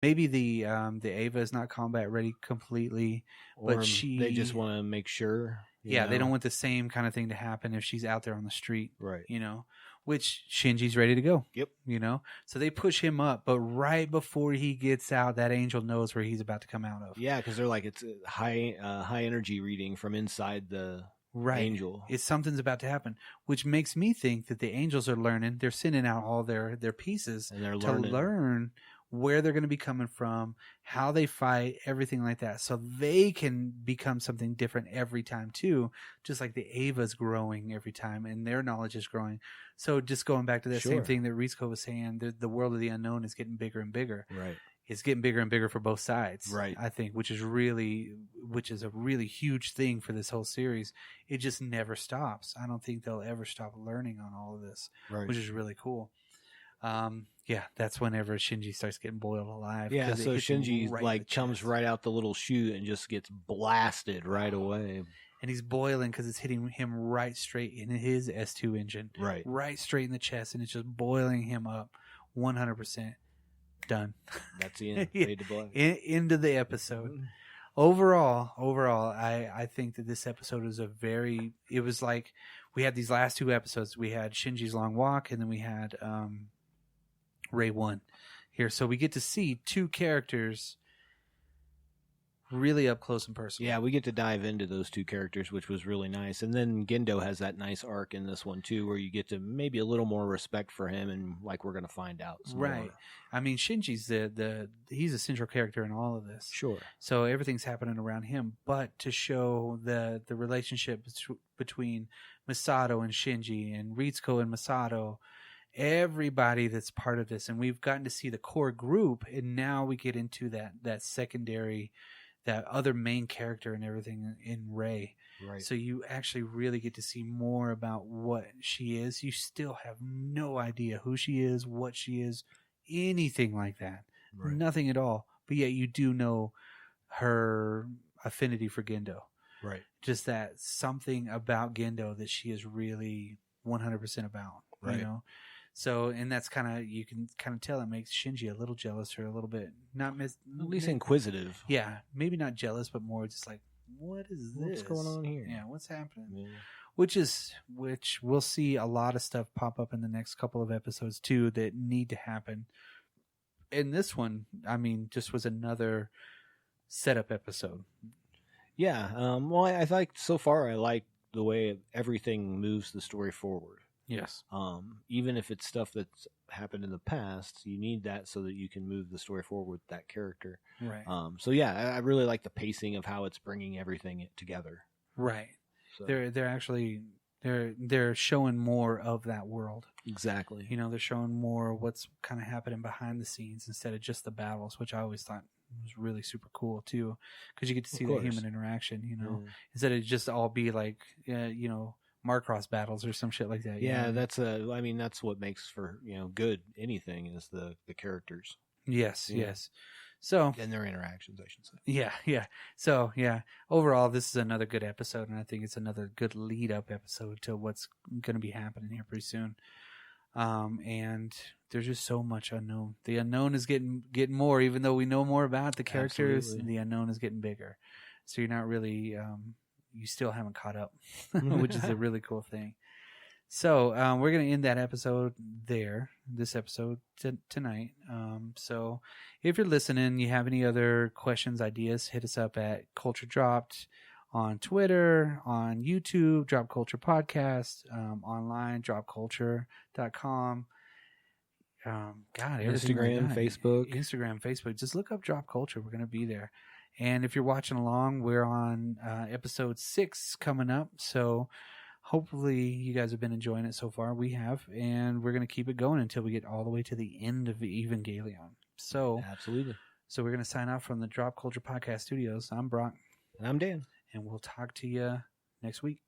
maybe the Ava is not combat ready completely, Or but they just want to make sure. Yeah, they don't want the same kind of thing to happen if she's out there on the street. Right. Which Shinji's ready to go. Yep. So they push him up, but right before he gets out, that angel knows where he's about to come out of. Yeah, because they're like, it's a high energy reading from inside the angel. Something's about to happen, which makes me think that the angels are learning. They're sending out all their pieces and they're to learn where they're going to be coming from, how they fight, everything like that. So they can become something different every time too, just like the Ava's growing every time and their knowledge is growing. So just going back to that same thing that Rizko was saying, the world of the unknown is getting bigger and bigger. Right. It's getting bigger and bigger for both sides. Right. I think, which is a really huge thing for this whole series. It just never stops. I don't think they'll ever stop learning on all of this, which is really cool. Yeah, that's whenever Shinji starts getting boiled alive. Yeah, so Shinji comes right out the little chute and just gets blasted right away. And he's boiling because it's hitting him right straight in his S2 engine. Right straight in the chest, and it's just boiling him up 100%. Done. That's the end. Fade to black. End of the episode. Overall, I think that this episode is it was like we had these last two episodes. We had Shinji's long walk, and then we had Rei I here. So we get to see two characters really up close and personal. Yeah, we get to dive into those two characters, which was really nice. And then Gendo has that nice arc in this one too, where you get to maybe a little more respect for him, and like we're going to find out some more. I mean, Shinji's he's a central character in all of this. Sure. So everything's happening around him, but to show the relationship between Misato and Shinji and Rizko and Misato, everybody that's part of this, and we've gotten to see the core group, and now we get into that secondary, that other main character and everything in Rei. Right. So you actually really get to see more about what she is. You still have no idea who she is, what she is, anything like that. Right. Nothing at all. But yet you do know her affinity for Gendo. Right. Just that something about Gendo that she is really 100% about. Right. So, and that's you can kind of tell it makes Shinji a little jealous or a little bit, at least inquisitive. Yeah. Maybe not jealous, but more just like, what is this? What's going on here? Yeah. What's happening? Yeah. Which we'll see a lot of stuff pop up in the next couple of episodes too that need to happen. And this one, I mean, just was another setup episode. Yeah. Well, I like so far, I like the way everything moves the story forward. Yes. Even if it's stuff that's happened in the past, you need that so that you can move the story forward with that character. Right. So yeah, I really like the pacing of how it's bringing everything together. Right. So. They're actually they're showing more of that world. Exactly. They're showing more what's kind of happening behind the scenes instead of just the battles, which I always thought was really super cool too, because you get to see the human interaction. Instead of just all be like Marcross battles or some shit like that. Yeah, that's what makes for good anything is the characters. Yes, yes. So and their interactions, I should say. Yeah. So yeah, overall, this is another good episode, and I think it's another good lead up episode to what's going to be happening here pretty soon. And there's just so much unknown. The unknown is getting more, even though we know more about the characters. Absolutely. The unknown is getting bigger, so you're not really. You still haven't caught up, which is a really cool thing. So we're going to end that episode there, this episode tonight. So if you're listening, you have any other questions, ideas, hit us up at Culture Dropped on Twitter, on YouTube, Drop Culture Podcast, online, dropculture.com. Instagram, Facebook. Just look up Drop Culture. We're going to be there. And if you're watching along, we're on episode 6 coming up. So hopefully you guys have been enjoying it so far. We have. And we're going to keep it going until we get all the way to the end of Evangelion. So, absolutely. So we're going to sign off from the Drop Culture Podcast Studios. I'm Brock. And I'm Dan. And we'll talk to you next week.